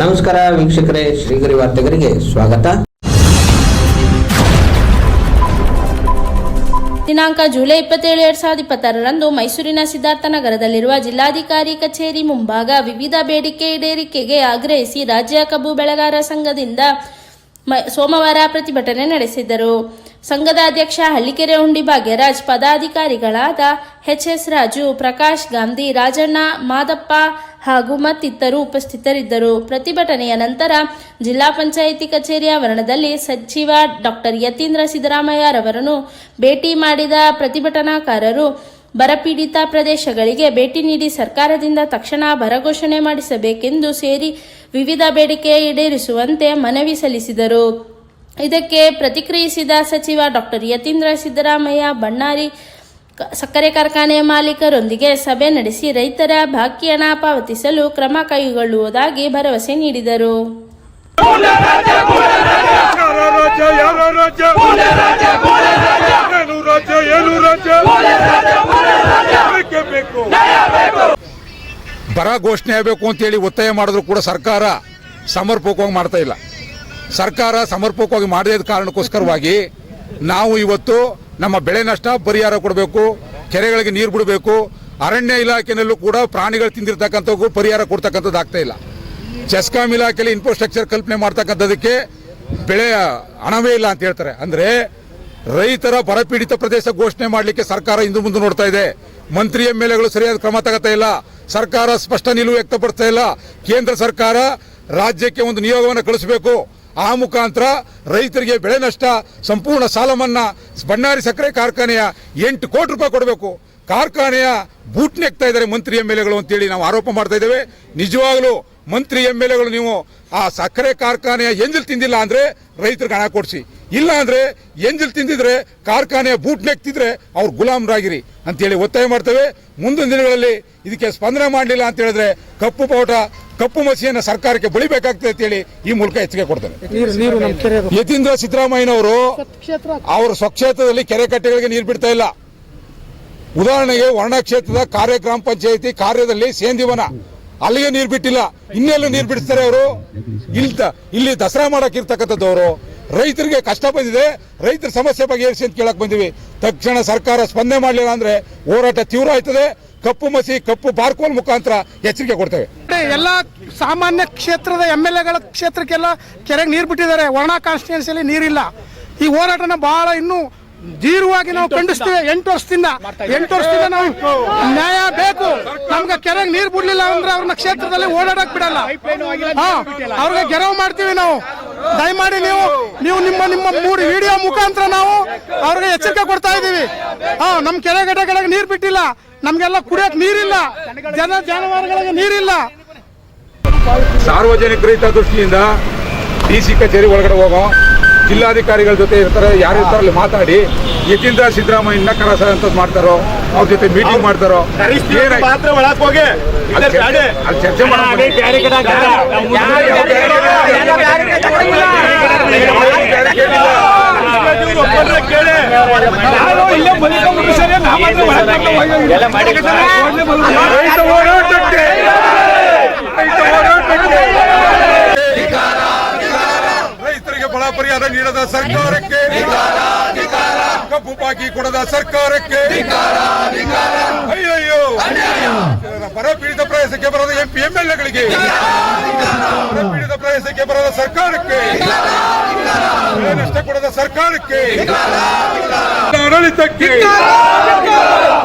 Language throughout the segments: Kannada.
ನಮಸ್ಕಾರ ವೀಕ್ಷಕರೇ, ಶ್ರೀಗರಿ ವಾರ್ತೆಗರಿಗೆ ಸ್ವಾಗತ. ದಿನಾಂಕ ಜುಲೈ 27, 2026ರಂದು ಮೈಸೂರಿನ ಸಿದ್ಧಾರ್ಥನಗರದಲ್ಲಿರುವ ಜಿಲ್ಲಾಧಿಕಾರಿ ಕಚೇರಿ ಮುಂಭಾಗ ವಿವಿಧ ಬೇಡಿಕೆ ಈಡೇರಿಕೆಗೆ ಆಗ್ರಹಿಸಿ ರಾಜ್ಯ ಕಬ್ಬು ಬೆಳೆಗಾರರ ಸಂಘದಿಂದ ಸೋಮವಾರ ಪ್ರತಿಭಟನೆ ನಡೆಸಿದರು. ಸಂಘದ ಅಧ್ಯಕ್ಷ ಹಳ್ಳಿಕೆರೆ ಹುಂಡಿ ಭಾಗ್ಯರಾಜ್, ಪದಾಧಿಕಾರಿಗಳಾದ ಎಚ್.ಎಸ್. ರಾಜು, ಪ್ರಕಾಶ್ ಗಾಂಧಿ, ರಾಜಣ್ಣ, ಮಾದಪ್ಪ ಹಾಗೂ ಮತ್ತಿತರರು ಉಪಸ್ಥಿತರಿದ್ದರು. ಪ್ರತಿಭಟನೆಯ ನಂತರ ಜಿಲ್ಲಾ ಪಂಚಾಯಿತಿ ಕಚೇರಿ ಆವರಣದಲ್ಲಿ ಸಚಿವ ಡಾಕ್ಟರ್ ಯತೀಂದ್ರ ಸಿದ್ದರಾಮಯ್ಯರವರನ್ನು ಭೇಟಿ ಮಾಡಿದ ಪ್ರತಿಭಟನಾಕಾರರು ಬರಪೀಡಿತ ಪ್ರದೇಶಗಳಿಗೆ ಭೇಟಿ ನೀಡಿ ಸರ್ಕಾರದಿಂದ ತಕ್ಷಣ ಬರ ಘೋಷಣೆ ಮಾಡಿಸಬೇಕೆಂದು ಸೇರಿ ವಿವಿಧ ಬೇಡಿಕೆ ಈಡೇರಿಸುವಂತೆ ಮನವಿ ಸಲ್ಲಿಸಿದರು. ಇದಕ್ಕೆ ಪ್ರತಿಕ್ರಿಯಿಸಿದ ಸಚಿವ ಡಾಕ್ಟರ್ ಯತೀಂದ್ರ ಸಿದ್ದರಾಮಯ್ಯ, ಬಣ್ಣಾರಿ ಸಕ್ಕರೆ ಕಾರ್ಖಾನೆ ಮಾಲೀಕರೊಂದಿಗೆ ಸಭೆ ನಡೆಸಿ ರೈತರ ಬಾಕಿ ಹಣ ಪಾವತಿಸಲು ಕ್ರಮ ಕೈಗೊಳ್ಳುವುದಾಗಿ ಭರವಸೆ ನೀಡಿದರು. ಬರ ಘೋಷಣೆ ಆಗಬೇಕು ಅಂತೇಳಿ ಒತ್ತಾಯ ಮಾಡಿದ್ರು ಕೂಡ ಸರ್ಕಾರ ಸಮರ್ಪಕವಾಗಿ ಮಾಡ್ತಾ ಇಲ್ಲ. ಸರ್ಕಾರ ಸಮರ್ಪಕವಾಗಿ ಮಾಡದ ಕಾರಣಕ್ಕೋಸ್ಕರವಾಗಿ ನಾವು ಇವತ್ತು ನಮ್ಮ ಬೆಳೆ ನಷ್ಟ ಪರಿಹಾರ ಕೊಡಬೇಕು, ಕೆರೆಗಳಿಗೆ ನೀರು ಬಿಡಬೇಕು, ಅರಣ್ಯ ಇಲಾಖೆನಲ್ಲೂ ಕೂಡ ಪ್ರಾಣಿಗಳು ತಿಂದಿರ್ತಕ್ಕಂಥವು ಪರಿಹಾರ ಕೊಡ್ತಕ್ಕಂಥದ್ದು ಆಗ್ತಾ ಇಲ್ಲ. ಚೆಸ್ಕಾಂ ಇಲಾಖೆಯಲ್ಲಿ ಇನ್ಫ್ರಾಸ್ಟ್ರಕ್ಚರ್ ಕಲ್ಪನೆ ಮಾಡ್ತಕ್ಕಂಥದಕ್ಕೆ ಬೆಳೆ ಹಣವೇ ಇಲ್ಲ ಅಂತ ಹೇಳ್ತಾರೆ. ಅಂದರೆ ರೈತರ ಬರಪೀಡಿತ ಪ್ರದೇಶ ಘೋಷಣೆ ಮಾಡಲಿಕ್ಕೆ ಸರ್ಕಾರ ಇಂದು ಮುಂದೆ ನೋಡ್ತಾ ಇದೆ. ಮಂತ್ರಿ ಎಂಎಲ್ಎಗಳು ಸರಿಯಾದ ಕ್ರಮ ತಗೋತಾ ಇಲ್ಲ. ಸರ್ಕಾರ ಸ್ಪಷ್ಟ ನಿಲುವು ವ್ಯಕ್ತಪಡಿಸ್ತಾ ಇಲ್ಲ. ಕೇಂದ್ರ ಸರ್ಕಾರ ರಾಜ್ಯಕ್ಕೆ ಒಂದು ನಿಯೋಗವನ್ನು ಕಳಿಸಬೇಕು. ಆ ಮುಖಾಂತರ ರೈತರಿಗೆ ಬೆಳೆ ನಷ್ಟ, ಸಂಪೂರ್ಣ ಸಾಲ ಮನ್ನಾ, ಬಣ್ಣಾರಿ ಸಕ್ಕರೆ ಕಾರ್ಖಾನೆಯ 8 ಕೋಟಿ ರೂಪಾಯಿ ಕೊಡಬೇಕು. ಕಾರ್ಖಾನೆಯ ಬೂಟ್ ನೆಕ್ತಾ ಇದ್ದಾರೆ ಮಂತ್ರಿ ಎಂಎಲ್ಎಗಳು ಅಂತೇಳಿ ನಾವು ಆರೋಪ ಮಾಡ್ತಾ ಇದ್ದೇವೆ. ನಿಜವಾಗಲೂ ಮಂತ್ರಿ ಎಂಎಲ್ಎಗಳು ನೀವು ಆ ಸಕ್ಕರೆ ಕಾರ್ಖಾನೆಯ ಎಂಜಲ್ ತಿಂದಿಲ್ಲ ಅಂದ್ರೆ ರೈತರಿಗೆ ಹಣ ಕೊಡಿಸಿ, ಇಲ್ಲ ಅಂದ್ರೆ ಎಂಜಲ್ ತಿಂದಿದ್ರೆ ಕಾರ್ಖಾನೆಯ ಬೂಟ್ ನೆಕ್ತಿದ್ರೆ ಅವ್ರು ಗುಲಾಮರಾಗಿರಿ ಅಂತೇಳಿ ಒತ್ತಾಯ ಮಾಡ್ತೇವೆ. ಮುಂದಿನ ದಿನಗಳಲ್ಲಿ ಇದಕ್ಕೆ ಸ್ಪಂದನೆ ಮಾಡಲಿಲ್ಲ ಅಂತ ಹೇಳಿದ್ರೆ ಕಪ್ಪು ಮಸಿಯನ್ನು ಸರ್ಕಾರಕ್ಕೆ ಬಳಿಬೇಕಾಗ್ತದೆ ಅಂತೇಳಿ ಈ ಮೂಲಕ ಎಚ್ಚರಿಕೆ ಕೊಡ್ತೇನೆ. ಯತೀಂದ್ರ ಸಿದ್ದರಾಮಯ್ಯನವರು ಅವರ ಸ್ವಕ್ಷೇತ್ರದಲ್ಲಿ ಕೆರೆ ಕಟ್ಟೆಗಳಿಗೆ ನೀರು ಬಿಡ್ತಾ ಇಲ್ಲ. ಉದಾಹರಣೆಗೆ ವರ್ಣ ಕ್ಷೇತ್ರದ ಕಾರ್ಯ ಗ್ರಾಮ ಪಂಚಾಯಿತಿ ಕಾರ್ಯದಲ್ಲಿ ಸೇಂದಿವನ ಅಲ್ಲಿಗೆ ನೀರು ಬಿಟ್ಟಿಲ್ಲ. ಇನ್ನೆಲ್ಲೂ ನೀರು ಬಿಡಿಸ್ತಾರೆ ಅವರು. ಇಲ್ಲಿ ದಸರಾ ಮಾಡಕ್ ಇರ್ತಕ್ಕಂಥದ್ದು ಅವರು. ರೈತರಿಗೆ ಕಷ್ಟ ಬಂದಿದೆ, ರೈತರ ಸಮಸ್ಯೆ ಬಗೆಹರಿಸಿ ಅಂತ ಕೇಳಕ್ ಬಂದಿವಿ. ತಕ್ಷಣ ಸರ್ಕಾರ ಸ್ಪಂದನೆ ಮಾಡಲಿಲ್ಲ ಅಂದ್ರೆ ಹೋರಾಟ ತೀವ್ರ ಆಯ್ತದೆ. ಕಪ್ಪು ಮಸಿ, ಕಪ್ಪು ಬಾರ್ಕೋಲ್ ಮುಖಾಂತರ ಎಚ್ಚರಿಕೆ ಕೊಡ್ತೇವೆ. ಎಲ್ಲ ಸಾಮಾನ್ಯ ಕ್ಷೇತ್ರದ ಎಂಎಲ್ಎಗಳ ಕ್ಷೇತ್ರಕ್ಕೆಲ್ಲ ಕೆರೆಗೆ ನೀರು ಬಿಟ್ಟಿದ್ದಾರೆ. ವರ್ಣ ಕಾನ್ಸ್ಟಿಟ್ಯೂನ್ಸಿಯಲ್ಲಿ ನೀರಿಲ್ಲ. ಈ ಹೋರಾಟನ ಬಹಳ ಇನ್ನೂ ಧೀರವಾಗಿ ನಾವು ಖಂಡಿಸ್ತೇವೆ. 8 ವರ್ಷದಿಂದ ನಾವು ನ್ಯಾಯ ಬೇಕು. ನಮ್ಗೆ ಕೆರೆಗೆ ನೀರು ಬಿಡ್ಲಿಲ್ಲ ಅಂದ್ರೆ ಅವ್ರನ್ನ ಕ್ಷೇತ್ರದಲ್ಲಿ ಓಡಾಡಕ್ ಬಿಡಲ್ಲ. ಅವ್ರಿಗೆ ಗೆರವು ಮಾಡ್ತೀವಿ ನಾವು. ದಯಮಾಡಿ ನೀವು ನಿಮ್ಮ 3 ವಿಡಿಯೋ ಮುಖಾಂತರ ನಾವು ಅವ್ರಿಗೆ ಎಚ್ಚರಿಕೆ ಕೊಡ್ತಾ ಇದೀವಿ. ನಮ್ ಕೆರೆ ಗಡ್ಡೆಗಳಿಗೆ ನೀರು ಬಿಟ್ಟಿಲ್ಲ, ನಮ್ಗೆಲ್ಲ ಕುಡಿಯಕ್ ನೀರಿಲ್ಲ, ಜಾನುವಾರುಗಳಿಗೆ ನೀರಿಲ್ಲ. ಸಾರ್ವಜನಿಕ ಹಿತದೃಷ್ಟಿಯಿಂದ ಡಿಸಿ ಕಚೇರಿ ಒಳಗಡೆ ಹೋಗೋ ಜಿಲ್ಲಾಧಿಕಾರಿಗಳ ಜೊತೆ ಇರ್ತಾರೆ, ಯಾರು ಇರ್ತಾರಲ್ಲಿ ಮಾತಾಡಿ ಯತೀಂದ್ರ ಸಿದ್ದರಾಮಯ್ಯನ ಕರಸ ಅಂತ ಮಾಡ್ತಾರೋ, ಅವ್ರ ಜೊತೆ ಮೀಟಿಂಗ್ ಮಾಡ್ತಾರೋ, ಚರ್ಚೆ ರೈತರಿಗೆ ಬಳ ಪರಿಹಾರ ನೀಡದ ಸರ್ಕಾರಕ್ಕೆ, ಕಬ್ಬು ಬಾಕಿ ಕೊಡದ ಸರ್ಕಾರಕ್ಕೆ, ಅಯ್ಯಯ್ಯೋ ಬರ ಪೀಡಿತ ಪ್ರದೇಶಕ್ಕೆ ಬರದ ಎಂಪಿ ಎಂಎಲ್ಎಗಳಿಗೆ, ಬರ ಪೀಡಿತ ಪ್ರದೇಶಕ್ಕೆ ಬರದ ಸರ್ಕಾರಕ್ಕೆ, ನಷ್ಟ ಕೊಡದ ಸರ್ಕಾರಕ್ಕೆ, ಆಡಳಿತಕ್ಕೆ,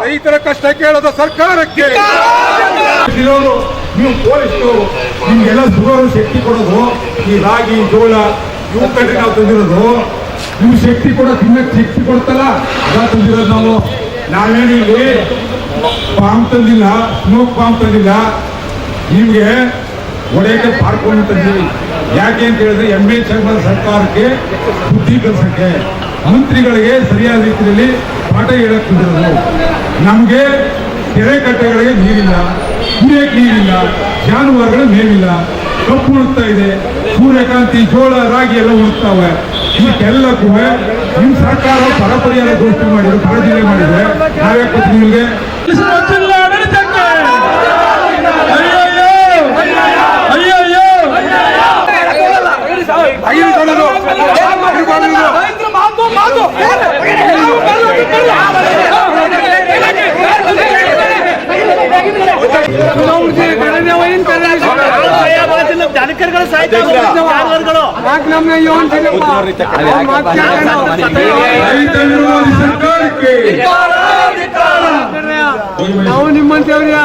ರೈತರ ಕಷ್ಟ ಕೇಳದ ಸರ್ಕಾರಕ್ಕೆ, ನೀವು ಪೊಲೀಸರು ನಿಮ್ಗೆಲ್ಲ ಸುಗರು ಶಕ್ತಿ ಕೊಡೋದು, ಈ ರಾಗಿ ಜೋಳ ಇವು ಕಡೆ ನಾವು ತಂದಿರೋದು. ನಿಮ್ಗೆ ಶಕ್ತಿ ಕೊಡೋ ತಿನ್ನಕ್ಕೆ ಶಕ್ತಿ ಕೊಡ್ತಲ್ಲ ಅದ ತಂದಿರೋದು. ನಾವೇನು ಇಲ್ಲಿ ಪಾಮ್ ತಂದಿಲ್ಲ, ಸ್ಮೋಕ್ ಪಾಮ್ ತಂದಿಲ್ಲ, ನಿಮ್ಗೆ ಒಡೆಯಕ್ಕೆ ಪಾರ್ಕೊಂಡು ತಂದಿವಿ. ಯಾಕೆ ಅಂತ ಹೇಳಿದ್ರೆ ಎಂಎಲ್ ಸರ್ಕಾರಕ್ಕೆ ಬುದ್ಧಿ ಕಲಿಸಕ್ಕೆ, ಮಂತ್ರಿಗಳಿಗೆ ಸರಿಯಾದ ರೀತಿಯಲ್ಲಿ ಪಾಠ ಹೇಳಕ್ ತಂದಿರೋದು. ನಮ್ಗೆ ಕೆರೆ ಕಟ್ಟೆಗಳಿಗೆ ನೀರಿಲ್ಲ, ಕುಡಿಯಕ್ಕೆ ನೀರಿಲ್ಲ, ಜಾನುವಾರುಗಳು ಮೇವಿಲ್ಲ, ಕಪ್ಪು ಉಳುತ್ತಾ ಇದೆ, ಸೂರ್ಯಕಾಂತಿ, ಜೋಳ, ರಾಗಿ ಎಲ್ಲ ಉಳುತ್ತಾವೆ. ಇದಕ್ಕೆಲ್ಲಕ್ಕೂ ನಿಮ್ ಸರ್ಕಾರ ಬರ ಪರಿಹಾರ ಘೋಷಣೆ ಮಾಡಿದ್ರು, ಬರ ಜಿಲ್ಲೆ ಮಾಡಿದ್ರೆ ನಾವೇ ಕೊಡ್ತೀವಿ ನಿಮಗೆ. ಅಯ್ಯಯ್ಯೋ ಅಧಿಕಾರಿಗಳು ಸಾಯ್ತಾ ಜಾನುವಾರುಗಳು ನಾವು ನಿಮ್ಮಂತೇವ್ರಿಯಾ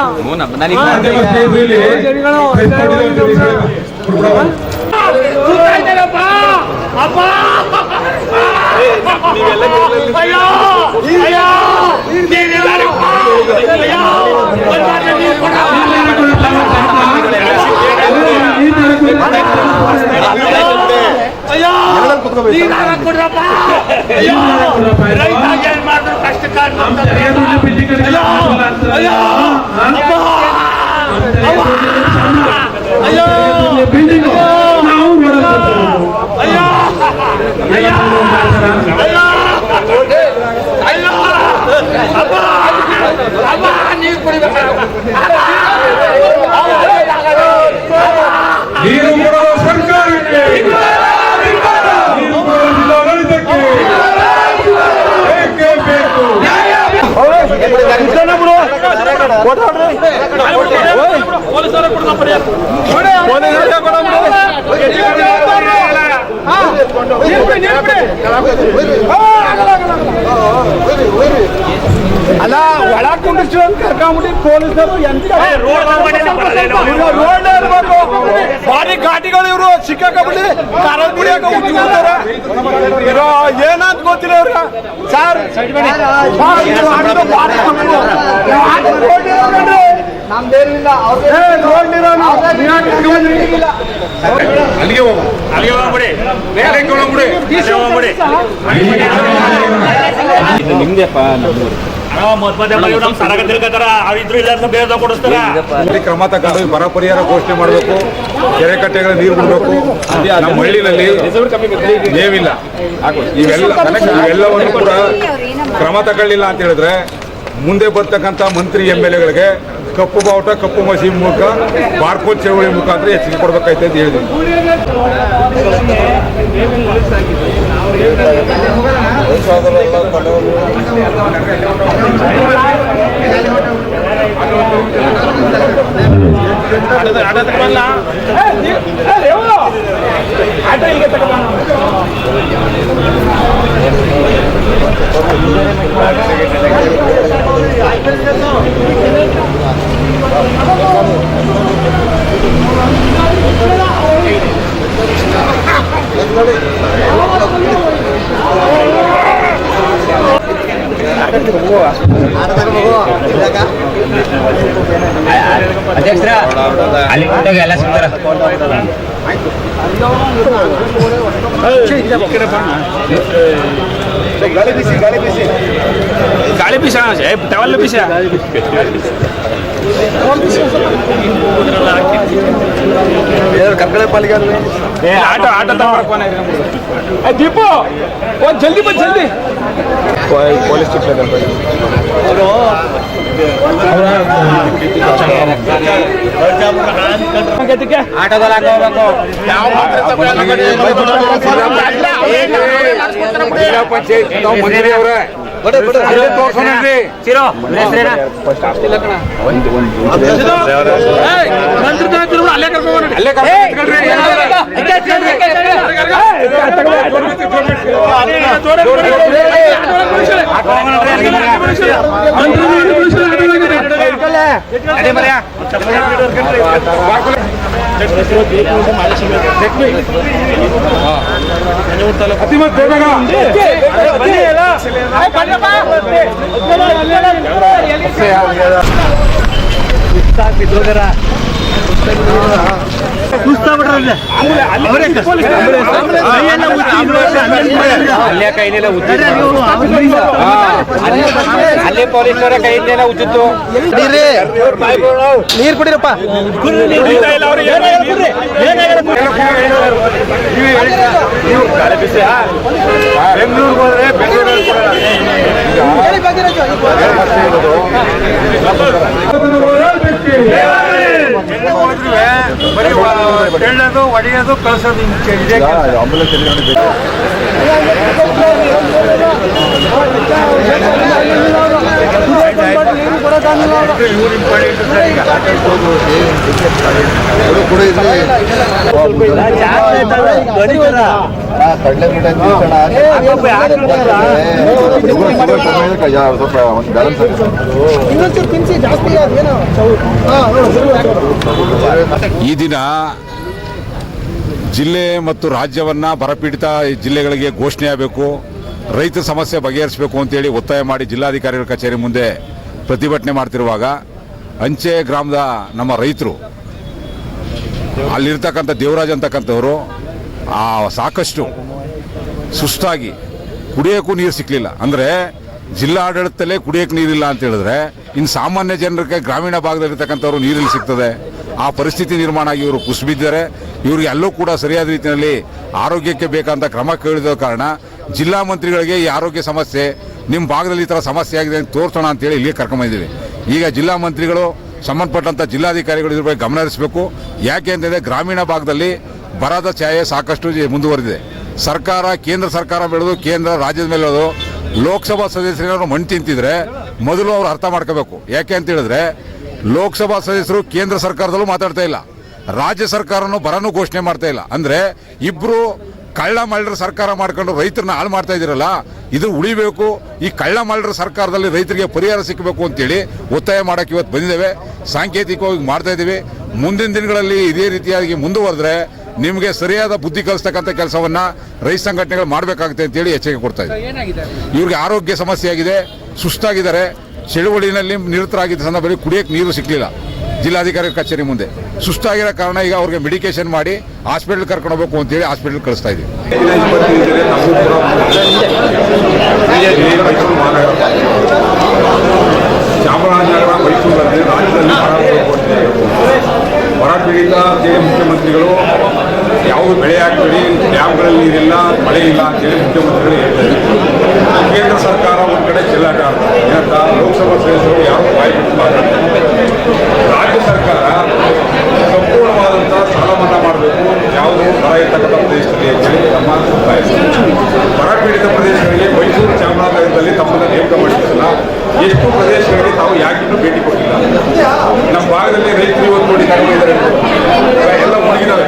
ನೀರು ಕೊಡುವ ಸರ್ಕಾರಕ್ಕೆ ಬೇಕೇ ಬೇಕು. ಅಲ್ಲ ಒಳ ಕುಂಡಿಸಿ ಕರ್ಕೊಂಬಿಟ್ಟು ಪೊಲೀಸರು ರೋಡ್ ಇರ್ಬೇಕು ಭಾರಿ ಘಾಟಿಗಳು ಇವರು ಸಿಕ್ಕಾಕಬಿಟ್ಟು ಕಾರಲ್ಲಿ ಕುಡಿಯಾಕ ಏನಂತ ಗೊತ್ತಿಲ್ಲ ಅವ್ರಿಗೆ ಸರ್ ನಮ್ದೇನಿಲ್ಲ ಅಲ್ಲಿಗೆ ಹೋಗ್ಬಿಡಿ ಇಲ್ಲಿ ಕ್ರಮ ತಗೊಂಡು ಬರ ಪರಿಹಾರ ಘೋಷಣೆ ಮಾಡಬೇಕು, ಕೆರೆ ಕಟ್ಟೆಗಳ ನೀರು ಬಿಡಬೇಕು. ನಮ್ಮ ಹಳ್ಳಿನಲ್ಲಿ ಮೇವಿಲ್ಲ, ಇವೆಲ್ಲವನ್ನು ಕೂಡ ಕ್ರಮ ತಗೊಳ್ಳಿಲ್ಲ ಅಂತ ಹೇಳಿದ್ರೆ ಮುಂದೆ ಬರ್ತಕ್ಕಂಥ ಮಂತ್ರಿ MLAಗಳಿಗೆ ಕಪ್ಪು ಬಾವುಟ ಕಪ್ಪು ಮಸಿ ಮೂಲಕ ಬಾರ್ಕೋಡ್ ಚಳವಳಿ ಮುಖಾಂತರ ಎಚ್ಚರಿಕೆ ಕೊಡಬೇಕಾಯ್ತು ಅಂತ ಹೇಳಿದ್ರು. ಅಧ್ಯಕ್ಷರ ಅಲ್ಲಿ ಕುಂತಾಗ ಎಲ್ಲ ಸಿಗ್ತಾರ. ಗಾಳಿ ಬೀಸ ಟವಲ್ ಬೀಸ ಕರ್ಕಳೆ ಪಾಲಿಗೆ ಆಟೋ ಆಟೋ ದೀಪು ಒಂದು ಜಲ್ದಿ ಬಂದು ಜಲ್ದಿ ಪೊಲೀಸ್ ಆಟೋದಲ್ಲಿ ಜಿಲ್ಲಾ ಪಂಚಾಯತ್ ಮಂತ್ರಿ ಅವರ ತೋರ್ಸೋಣ್ರಿ ಅಲ್ಲೇ ಅಲ್ಲೇ ಪೊಲೀಸರ ಕೈಯಿಂದೆಲ್ಲ ಉಜ್ಜಿತ್ತು. ನೀರು ಕುಡಿರಪ್ಪ. ಬೆಂಗಳೂರಿಗೆ ಹೋದ್ರೆ ಬೆಂಗಳೂರಲ್ಲಿ ಎಳ್ಳೋದು ಒಡೆಯೋದು ಕಳಿಸೋದು ಇದೆ. ನೀರು ಕೂಡ ಈ ದಿನ ಜಿಲ್ಲೆ ಮತ್ತು ರಾಜ್ಯವನ್ನ ಬರಪೀಡಿತ ಜಿಲ್ಲೆಗಳಿಗೆ ಘೋಷಣೆ ಆಗಬೇಕು, ರೈತರ ಸಮಸ್ಯೆ ಬಗೆಹರಿಸಬೇಕು ಅಂತೇಳಿ ಒತ್ತಾಯ ಮಾಡಿ ಜಿಲ್ಲಾಧಿಕಾರಿಗಳ ಕಚೇರಿ ಮುಂದೆ ಪ್ರತಿಭಟನೆ ಮಾಡ್ತಿರುವಾಗ ಅಂಚೆ ಗ್ರಾಮದ ನಮ್ಮ ರೈತರು ಅಲ್ಲಿರ್ತಕ್ಕಂಥ ದೇವರಾಜ್ ಅಂತಕ್ಕಂಥವ್ರು ಸಾಕಷ್ಟು ಸುಸ್ತಾಗಿ ಕುಡಿಯೋಕ್ಕೂ ನೀರು ಸಿಕ್ಕಲಿಲ್ಲ. ಅಂದರೆ ಜಿಲ್ಲಾಡಳಿತದಲ್ಲೇ ಕುಡಿಯೋಕ್ಕೆ ನೀರಿಲ್ಲ ಅಂತ ಹೇಳಿದ್ರೆ ಇನ್ನು ಸಾಮಾನ್ಯ ಜನರಿಗೆ ಗ್ರಾಮೀಣ ಭಾಗದಲ್ಲಿರ್ತಕ್ಕಂಥವ್ರು ನೀರಲ್ಲಿ ಸಿಗ್ತದೆ. ಆ ಪರಿಸ್ಥಿತಿ ನಿರ್ಮಾಣ ಆಗಿ ಇವರು ಕುಸಿಬಿದ್ದಾರೆ. ಇವ್ರಿಗೆ ಎಲ್ಲೂ ಕೂಡ ಸರಿಯಾದ ರೀತಿಯಲ್ಲಿ ಆರೋಗ್ಯಕ್ಕೆ ಬೇಕಂತ ಕ್ರಮ ಕೇಳಿದ ಕಾರಣ ಜಿಲ್ಲಾ ಮಂತ್ರಿಗಳಿಗೆ ಈ ಆರೋಗ್ಯ ಸಮಸ್ಯೆ ನಿಮ್ಮ ಭಾಗದಲ್ಲಿ ಈ ಥರ ಸಮಸ್ಯೆ ಆಗಿದೆ ಅಂತ ತೋರಿಸೋಣ ಅಂತೇಳಿ ಇಲ್ಲಿಗೆ ಕರ್ಕೊಂಬಂದಿದ್ದೀವಿ. ಈಗ ಜಿಲ್ಲಾ ಮಂತ್ರಿಗಳು ಸಂಬಂಧಪಟ್ಟಂಥ ಜಿಲ್ಲಾಧಿಕಾರಿಗಳು ಇದ್ರ ಬಗ್ಗೆ ಗಮನ ಹರಿಸಬೇಕು. ಯಾಕೆ ಅಂತಂದರೆ ಗ್ರಾಮೀಣ ಭಾಗದಲ್ಲಿ ಬರದ ಛಾಯೆ ಸಾಕಷ್ಟು ಮುಂದುವರೆದಿದೆ. ಸರ್ಕಾರ ಕೇಂದ್ರ ಸರ್ಕಾರ ಬೆಳೆದು ಕೇಂದ್ರ ರಾಜ್ಯದ ಮೇಲೆ ಹೇಳೋದು ಲೋಕಸಭಾ ಸದಸ್ಯರು ಮಣ್ಣು ತಿಂತಿದ್ರೆ ಮೊದಲು ಅವ್ರು ಅರ್ಥ ಮಾಡ್ಕೋಬೇಕು. ಯಾಕೆ ಅಂತ ಹೇಳಿದ್ರೆ ಲೋಕಸಭಾ ಸದಸ್ಯರು ಕೇಂದ್ರ ಸರ್ಕಾರದಲ್ಲೂ ಮಾತಾಡ್ತಾ ಇಲ್ಲ, ರಾಜ್ಯ ಸರ್ಕಾರನೂ ಬರನೂ ಘೋಷಣೆ ಮಾಡ್ತಾ ಇಲ್ಲ. ಅಂದರೆ ಇಬ್ಬರು ಕಳ್ಳ ಮಳ್ಳರ ಸರ್ಕಾರ ಮಾಡ್ಕೊಂಡು ರೈತರನ್ನ ಹಾಳು ಮಾಡ್ತಾ ಇದ್ದೀರಲ್ಲ, ಇದು ಉಳಿಬೇಕು. ಈ ಕಳ್ಳ ಮಳ್ಳರ ಸರ್ಕಾರದಲ್ಲಿ ರೈತರಿಗೆ ಪರಿಹಾರ ಸಿಕ್ಕಬೇಕು ಅಂತೇಳಿ ಒತ್ತಾಯ ಮಾಡೋಕ್ಕೆ ಇವತ್ತು ಬಂದಿದ್ದೇವೆ. ಸಾಂಕೇತಿಕವಾಗಿ ಮಾಡ್ತಾ ಇದ್ದೀವಿ. ಮುಂದಿನ ದಿನಗಳಲ್ಲಿ ಇದೇ ರೀತಿಯಾಗಿ ಮುಂದುವರೆದ್ರೆ ನಿಮಗೆ ಸರಿಯಾದ ಬುದ್ಧಿ ಕಲಿಸ್ತಕ್ಕಂಥ ಕೆಲಸವನ್ನ ರೈತ ಸಂಘಟನೆಗಳು ಮಾಡಬೇಕಾಗುತ್ತೆ ಅಂತೇಳಿ ಎಚ್ಚರಿಕೆ ಕೊಡ್ತಾ ಇದ್ದೀವಿ. ಇವ್ರಿಗೆ ಆರೋಗ್ಯ ಸಮಸ್ಯೆ ಆಗಿದೆ, ಸುಸ್ತಾಗಿದ್ದಾರೆ. ಚಳುವಳಿನಲ್ಲಿ ನಿರತರಾಗಿದ್ದ ಸಂದರ್ಭದಲ್ಲಿ ಕುಡಿಯೋಕ್ಕೆ ನೀರು ಸಿಕ್ಕಲಿಲ್ಲ. ಜಿಲ್ಲಾಧಿಕಾರಿ ಕಚೇರಿ ಮುಂದೆ ಸುಸ್ತಾಗಿರೋ ಕಾರಣ ಈಗ ಅವ್ರಿಗೆ ಮೆಡಿಕೇಶನ್ ಮಾಡಿ ಹಾಸ್ಪಿಟಲ್ ಕರ್ಕೊಂಡು ಹೋಗ್ಬೇಕು ಅಂತೇಳಿ ಹಾಸ್ಪಿಟಲ್ ಕಳಿಸ್ತಾ ಇದ್ದೀವಿ. ಚಾಮರಾಜನಗರ, ಮೈಸೂರಲ್ಲಿ ರಾಜ್ಯದಲ್ಲಿ ಬರಪೀಡಿತ ಮುಖ್ಯಮಂತ್ರಿಗಳು ಯಾವುದು ಬೆಳೆ ಹಾಕ್ಬೇಡಿ, ಡ್ಯಾಮ್ಗಳಲ್ಲಿ ನೀರಿಲ್ಲ, ಮಳೆ ಇಲ್ಲ ಅಂತೇಳಿ ಮುಖ್ಯಮಂತ್ರಿಗಳು ಹೇಳ್ತಾರೆ. ಕೇಂದ್ರ ಸರ್ಕಾರ ಒಂದು ಕಡೆ ಚೆಲ್ಲಾಟ ಏನಂತ ಲೋಕಸಭಾ ಸದಸ್ಯರು ಯಾರು ಬಾಯಿ ಬಿಟ್ಟು ಮಾತಾಡ್ತಾರೆ. ರಾಜ್ಯ ಸರ್ಕಾರ ಸಂಪೂರ್ಣವಾದಂಥ ಸಾಲ ಮನ್ನಾ ಮಾಡಬೇಕು, ಯಾವುದು ಬರ ಇರ್ತಕ್ಕಂಥ ಪ್ರದೇಶದಲ್ಲಿ ಅಂತೇಳಿ ನಮ್ಮ ಅಭಿಪ್ರಾಯ. ಬರಪೀಡಿತ ಪ್ರದೇಶಗಳಿಗೆ ಮೈಸೂರು, ಚಾಮರಾಜನಗರದಲ್ಲಿ ತಮ್ಮನ್ನು ನೇಮಕ ಮಾಡಿಲ್ಲ. ಎಷ್ಟು ಪ್ರದೇಶಗಳಿಗೆ ತಾವು ಯಾಕಿನ್ನೂ ಭೇಟಿ ಕೊಟ್ಟಿಲ್ಲ. ನಮ್ಮ ಭಾಗದಲ್ಲಿ ರೈತರು ಇವತ್ತು ನೋಡಿ ಕಡಿಮೆ ಇದ್ದಾರೆ, ಎಲ್ಲ ಒಣಗಿದಾವೆ.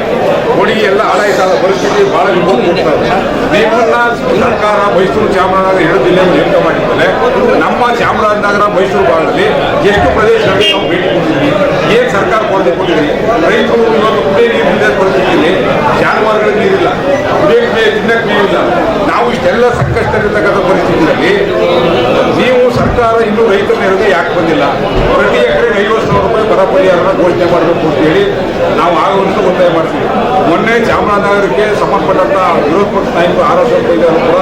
ಒಣಗಿ ಎಲ್ಲ ಹಾಳಾಯ್ತಾದ ಪರಿಸ್ಥಿತಿ ಭಾಳ ವಿಪತ್ತು ಹೋಗ್ತದೆ. ನಿಮ್ಮನ್ನ ಸರ್ಕಾರ ಮೈಸೂರು, ಚಾಮರಾಜನಗರ 2 ಜಿಲ್ಲೆಯನ್ನು ನೇಮಕ ಮಾಡಿದ್ಮೇಲೆ ನಮ್ಮ ಚಾಮರಾಜನಗರ, ಮೈಸೂರು ಭಾಗದಲ್ಲಿ ಎಷ್ಟು ಪ್ರದೇಶಗಳಿಗೆ ನಾವು ಭೇಟಿ ಕೊಟ್ಟಿದ್ದೀವಿ, ಏನು ಸರ್ಕಾರ ಕೊರತೆ ಕೊಟ್ಟಿದ್ದೀವಿ. ರೈತರು ಇವತ್ತು ಕುಡಿಯ ನೀರಿಲ್ಲದ ಪರಿಸ್ಥಿತಿಯಲ್ಲಿ ಜಾನುವಾರುಗಳಿಗೆ ನೀರಿಲ್ಲ, ಕುಡಿಯಕ್ಕೆ ತಿನ್ನಕ್ಕೆ ನೀರಿಲ್ಲ. ನಾವು ಇಷ್ಟೆಲ್ಲ ಸಂಕಷ್ಟದಲ್ಲಿರ್ತಕ್ಕಂಥ ಪರಿಸ್ಥಿತಿಯಲ್ಲಿ ನೀವು ಸರ್ಕಾರ ಇನ್ನೂ ರೈತರ ನೆರವಿಗೆ ಯಾಕೆ ಬಂದಿಲ್ಲ? ಪ್ರತಿ ಎಕರೆಗೆ 50,000 ರೂಪಾಯಿ ಬರ ಪರಿಹಾರನ ಘೋಷಣೆ ಮಾಡಬೇಕು ಅಂತೇಳಿ ನಾವು ಆಗ ವರ್ಷ ಒತ್ತಾಯ ಮಾಡ್ತೀವಿ. ಮೊನ್ನೆ ಚಾಮರಾಜನಗರಕ್ಕೆ ಸಂಬಂಧಪಟ್ಟಂಥ ವಿರೋಧ ಪಕ್ಷ ನಾಯಕರು ಆರೋಪ ಕೂಡ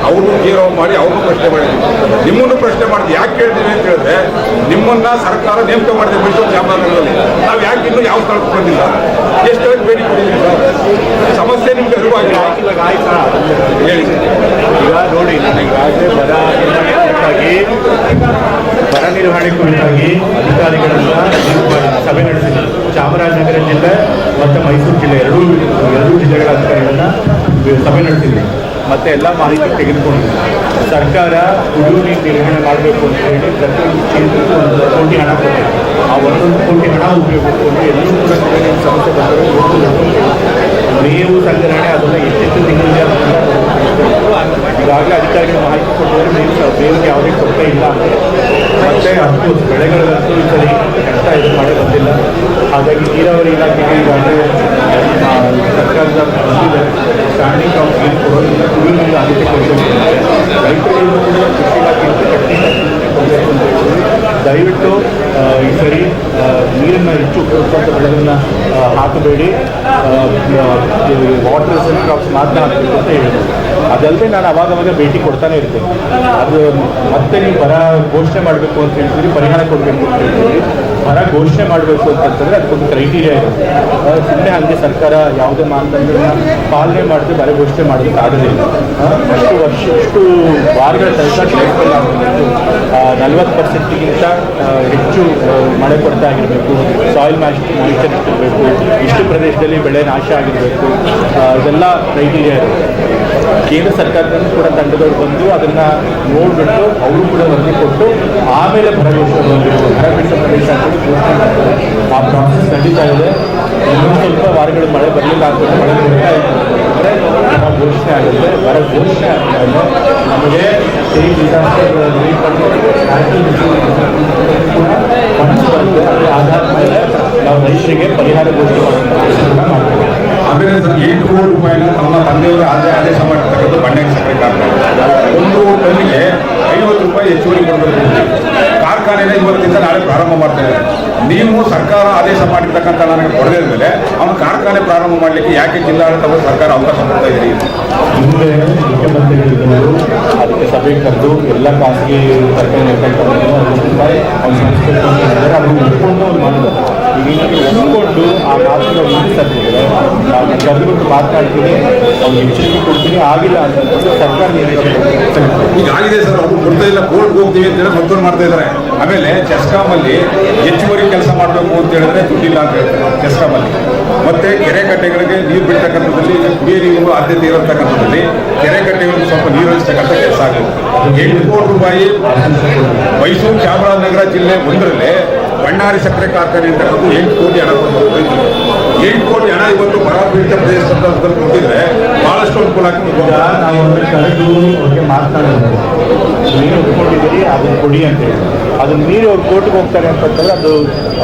ಅವರು ಗೀರವ್ ಮಾಡಿ ಅವ್ರನ್ನೂ ಪ್ರಶ್ನೆ ಮಾಡಿದ್ವಿ, ನಿಮ್ಮನ್ನು ಪ್ರಶ್ನೆ ಮಾಡಿದ್ವಿ. ಯಾಕೆ ಕೇಳ್ತೀವಿ ಅಂತ ಹೇಳಿದ್ರೆ ನಿಮ್ಮನ್ನ ಸರ್ಕಾರ ನೇಮಕ ಮಾಡಿದೆ ಮೈಸೂರು, ಚಾಮರಾಜನಗರದಲ್ಲಿ. ನಾವು ಯಾಕೆ ಇನ್ನೂ ಯಾವ ಸ್ಥಳಕ್ಕೆ ಬಂದಿಲ್ಲ? ಎಷ್ಟು ಭೇಟಿ ಕೊಟ್ಟಿದ್ದೀವಿ ಸರ್? ಸಮಸ್ಯೆ ನಿಮ್ಗೆ ಅರಿವಾಗಿಲ್ಲ ಹೇಳಿ. ಈಗ ನೋಡಿ, ಈಗಾಗಲೇ ಬರ ನಿರ್ವಹಣೆ ಕುರಿತಾಗಿ ಅಧಿಕಾರಿಗಳಿಂದ ಸಭೆ ನಡೆಸಿದೆ. ಚಾಮರಾಜನಗರ ಜಿಲ್ಲೆ ಮತ್ತು ಮೈಸೂರು ಜಿಲ್ಲೆ ಎರಡೂ ಜಿಲ್ಲೆಗಳ ಅಧಿಕಾರಿಗಳನ್ನ ಸಭೆ ನಡೆಸಿದ್ವಿ. ಮತ್ತು ಎಲ್ಲ ಮಾಹಿತಿ ತೆಗೆದುಕೊಂಡು ಸರ್ಕಾರ ಕುಡಿಯುವ ನೀರು ನಿರ್ವಹಣೆ ಮಾಡಬೇಕು ಅಂತ ಹೇಳಿ ಪ್ರತಿ ಕ್ಷೇತ್ರಕ್ಕೂ 1 ಕೋಟಿ ಹಣ ಕೊಟ್ಟಿದೆ. ಆ 1 ಕೋಟಿ ಹಣ ಉಪಯೋಗಿಸಿಕೊಂಡು ಎಲ್ಲರೂ ಕೂಡ ಕುಡಿಯುವ ಸಮಸ್ಯೆ ಬಂದರೆ ಮೇವು ಸಂಗ್ರಹಣೆ ಅದನ್ನು ಎಷ್ಟು ತಿಂಗಳಿಗೆ ಈಗಾಗಲೇ ಅಧಿಕಾರಿಗಳು ಮಾಹಿತಿ ಕೊಟ್ಟಿದ್ದಾರೆ. ಮೇವಿಗೆ ಯಾವುದೇ ಕೊರತೆ ಇಲ್ಲ ಅಂದರೆ ಮತ್ತು ಅಷ್ಟು ಬೆಳೆಗಳಿಗಂತೂ ಈ ಸರಿ ಕಷ್ಟ ಇದು ಮಾಡಿ ಬಂದಿಲ್ಲ. ಹಾಗಾಗಿ ನೀರಾವರಿ ಇಲಾಖೆಗೆ ಈಗಾಗಲೇ ಸರ್ಕಾರದ ಬಂದಿದೆ. ಸ್ಟ್ಯಾಂಡಿಂಗ್ ಆಫ್ ನೀರು ಕೊಡೋದ್ರಿಂದ ಕುಡಿಯುವ ನೀರು ಆದ್ಯತೆ ಕೊಡಬೇಕು. ರೈತರಿಗೂ ಕೂಡ ಕೃಷಿ ಇಲಾಖೆಯಿಂದ ಕೊಡಬೇಕು ಅಂತ ಹೇಳ್ತೀವಿ. ದಯವಿಟ್ಟು ಈ ಸರಿ ನೀರನ್ನು ಹೆಚ್ಚು ಉಪಯುಕ್ತ ಬೆಳೆಗಳನ್ನ ಹಾಕಬೇಡಿ, ವಾಟರ್ ಕ್ರಾಪ್ಸ್ ಮಾತ್ರ ಹಾಕಬೇಕು ಅಂತ ಹೇಳಿದ್ರು. ಅದಲ್ಲದೆ ನಾನು ಅವಾಗವಾಗ ಭೇಟಿ ಕೊಡ್ತಾನೆ ಇರ್ತೇನೆ. ಅದು ಮತ್ತೆ ನೀವು ಬರ ಘೋಷಣೆ ಮಾಡಬೇಕು ಅಂತ ಹೇಳ್ತೀರಿ, ಪರಿಹಾರ ಕೊಡಬೇಕು ಅಂತ ಹೇಳ್ತೀವಿ. ಬರ ಘೋಷಣೆ ಮಾಡಬೇಕು ಅಂತಂತಂದರೆ ಅದಕ್ಕೊಂದು ಕ್ರೈಟೀರಿಯಾ ಇರುತ್ತೆ. ಸುಮ್ಮನೆ ಹಾಗೆ ಸರ್ಕಾರ ಯಾವುದೇ ಮಾನದಂಡಗಳನ್ನ ಪಾಲನೆ ಮಾಡದೆ ಬರ ಘೋಷಣೆ ಮಾಡೋದಕ್ಕೆ ಆಗೋದಿಲ್ಲ. ಇಷ್ಟು ವಾರಗಳ ತನಕ ಡೆವಲಪ್ಮೆಂಟ್ ಆಗಬೇಕು, 40%ಗಿಂತ ಹೆಚ್ಚು ಮಳೆ ಕೊರತೆ ಆಗಿರಬೇಕು, ಸಾಯಿಲ್ ಮಾಯಿಶ್ಚರ್ ಇರಬೇಕು, ಇಷ್ಟು ಪ್ರದೇಶದಲ್ಲಿ ಬೆಳೆ ನಾಶ ಆಗಿರಬೇಕು, ಇದೆಲ್ಲ ಕ್ರೈಟೀರಿಯಾ ಇರುತ್ತೆ. ಕೇಂದ್ರ ಸರ್ಕಾರದಿಂದ ಕೂಡ ತಂಡದವರು ಬಂದು ಅದನ್ನು ನೋಡಿಬಿಟ್ಟು ಅವರು ಕೂಡ ವರದಿ ಕೊಟ್ಟು ಆಮೇಲೆ ಬರ ಘೋಷಣೆ ಮಾಡಬೇಕು. ಬರಪೀಡಿತ ಪ್ರದೇಶ ಅಂತ ಘೋಷಣೆ ಮಾಡ್ತಾರೆ. ಆ ಪ್ರಾಸೆಸ್ ನಡೀತಾ ಇದೆ. ಇನ್ನೊಂದು ಸ್ವಲ್ಪ ವಾರಗಳು ಮಳೆ ಬರಲಿಲ್ಲ ಅಂತ ಮಳೆ ಬರ್ತಾ ಇದೆ ಅಂದರೆ ಬರ ಘೋಷಣೆ ಆಗುತ್ತೆ. ಬರ ಘೋಷಣೆ ಆದಮೇಲೆ ನಮಗೆ ಸ್ಟೇಟ್ ಡಿಸಾಸ್ಟರ್ ಫಂಡ್ಸ್ ಬರುತ್ತೆ. ಅದರ ಆಧಾರದ ಮೇಲೆ ನಾವು ರೈತರಿಗೆ ಪರಿಹಾರ ಘೋಷಣೆ ಮಾಡ್ತೇವೆ. ಆಮೇಲೆ 8 ಕೋಟಿ ರೂಪಾಯಿನ ನಮ್ಮ ತಂದೆಯವರು ಆದೇಶ ಮಾಡಿರ್ತಕ್ಕಂಥ ಬಂಡೇರಿ ಸಕ್ಕರೆ ಕಾರ್ಖಾನೆ 1 ಟನ್ನಿಗೆ 50 ರೂಪಾಯಿ ಹೆಚ್ಚುವರಿ ಕೊಡಬೇಕು. ಕಾರ್ಖಾನೆನ ಇವತ್ತಿಂದ ನಾಳೆ ಪ್ರಾರಂಭ ಮಾಡ್ತಾ ಇದ್ದಾರೆ. ನೀವು ಸರ್ಕಾರ ಆದೇಶ ಮಾಡಿರ್ತಕ್ಕಂಥ ನನಗೆ ಕೊಡದೇ ಮೇಲೆ ಅವನು ಕಾರ್ಖಾನೆ ಪ್ರಾರಂಭ ಮಾಡಲಿಕ್ಕೆ ಯಾಕೆ ಜಿಲ್ಲಾಡಳಿತ ಸರ್ಕಾರ ಅವಕಾಶ ಕೊಡ್ತಾ ಇದ್ದೀರಿ? ಹಿಂದೆ ಮುಖ್ಯಮಂತ್ರಿಗಳಿದ್ದವರು ಅದಕ್ಕೆ ಸಭೆ ಕರೆದು ಎಲ್ಲ ಖಾಸಗಿ ಸರ್ಕಾರಿ ಅವ್ರ ಸಂಸ್ಕೃತಿ ಅದನ್ನು ಒಪ್ಪಿಕೊಂಡು ಅವ್ರು ಮಾಡಿದ್ದಾರೆ. ಈಗ ಒಪ್ಪಿಕೊಂಡು ಆ ಮಾತನ್ನು ನಿಲ್ಲಿಸಿದ್ರೆ ನಾವು ಕರೆದುಬಿಟ್ಟು ಮಾತನಾಡ್ತೀನಿ, ಅವ್ರಿಗೆ ಎಚ್ಚರಿಕೆ ಕೊಡ್ತೀನಿ, ಆಗಿಲ್ಲ ಅಂತಂದ್ರೆ ಸರ್ಕಾರ ಈಗ ಆಗಿದೆ ಸರ್, ಅವರು ಕೊಡ್ತಾ ಇಲ್ಲ, ಕೋರ್ಟ್ಗೆ ಹೋಗ್ತೀವಿ ಅಂತೇಳಿ ಮತ್ತೊಂದು ಮಾಡ್ತಾ ಇದ್ದಾರೆ. ಆಮೇಲೆ ಚೆಸ್ಕಾಮಲ್ಲಿ ಹೆಚ್ಚುವರಿ ಕೆಲಸ ಮಾಡಬೇಕು ಅಂತ ಹೇಳಿದ್ರೆ ದುಡ್ಡಿಲ್ಲ ಅಂತ ಹೇಳ್ತಾರೆ ಚೆಸ್ಕಾಮಲ್ಲಿ. ಮತ್ತೆ ಕೆರೆ ಕಟ್ಟೆಗಳಿಗೆ ನೀರು ಬಿಡ್ತಕ್ಕಂಥದ್ದಲ್ಲಿ ಕುಡಿಯ ನೀರು ಆದ್ಯತೆ ಇರತಕ್ಕಂಥದ್ದಲ್ಲಿ ಕೆರೆ ಕಟ್ಟೆಗಳಿಗೆ ಸ್ವಲ್ಪ ನೀರು ಹರಿಸ್ತಕ್ಕಂಥ ಕೆಲಸ ಆಗುತ್ತೆ. 8 ಕೋಟಿ ರೂಪಾಯಿ ಮೈಸೂರು ಚಾಮರಾಜನಗರ ಜಿಲ್ಲೆ ಒಂದರಲ್ಲೇ ಬಣ್ಣಾರಿ ಸಕ್ಕರೆ ಕಾರ್ಖಾನೆ ಅಂತಕ್ಕಂಥ 8 ಕೋಟಿ ಹಣ ಕೊಡಬಹುದು. 8 ಕೋಟಿ ಹಣ ಇವತ್ತು ಬರ ಪೀಡಿತ ಪ್ರದೇಶ ಸಂದರ್ಭದಲ್ಲಿ ಕೊಟ್ಟಿದ್ರೆ ಬಹಳಷ್ಟು ಅನುಕೂಲ ಆಗ್ತದೆ. ನಾವು ಅವ್ರನ್ನ ಕರೆದು ಅವ್ರಿಗೆ ಮಾತನಾಡೋದು, ನೀನು ಒಪ್ಕೊಂಡಿದ್ದೀರಿ ಅದನ್ನು ಕೊಡಿ ಅಂತೇಳಿ. ಅದನ್ನು ಮೀರಿ ಅವ್ರು ಕೋರ್ಟ್ಗೆ ಹೋಗ್ತಾರೆ ಅಂತಂದ್ರೆ ಅದು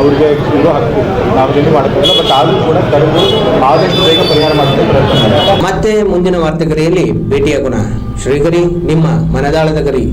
ಅವ್ರಿಗೆ ಇರೋ ಹಕ್ಕು, ನಾವು ಏನು ಮಾಡ್ತೀವಲ್ಲ. ಬಟ್ ಆದರೂ ಕೂಡ ಕರೆದು ಆದಷ್ಟು ಬೇಗ ಪರಿಹಾರ ಮಾಡ್ಕೊಂಡು ಪ್ರಯತ್ನ ಮಾಡ್ತೀವಿ. ಮತ್ತೆ ಮುಂದಿನ ವಾರ್ತೆಗರಿಯಲ್ಲಿ ಭೇಟಿಯಾಗೋಣ. ಶ್ರೀಗರಿ, ನಿಮ್ಮ ಮನದಾಳದ ಗರಿ.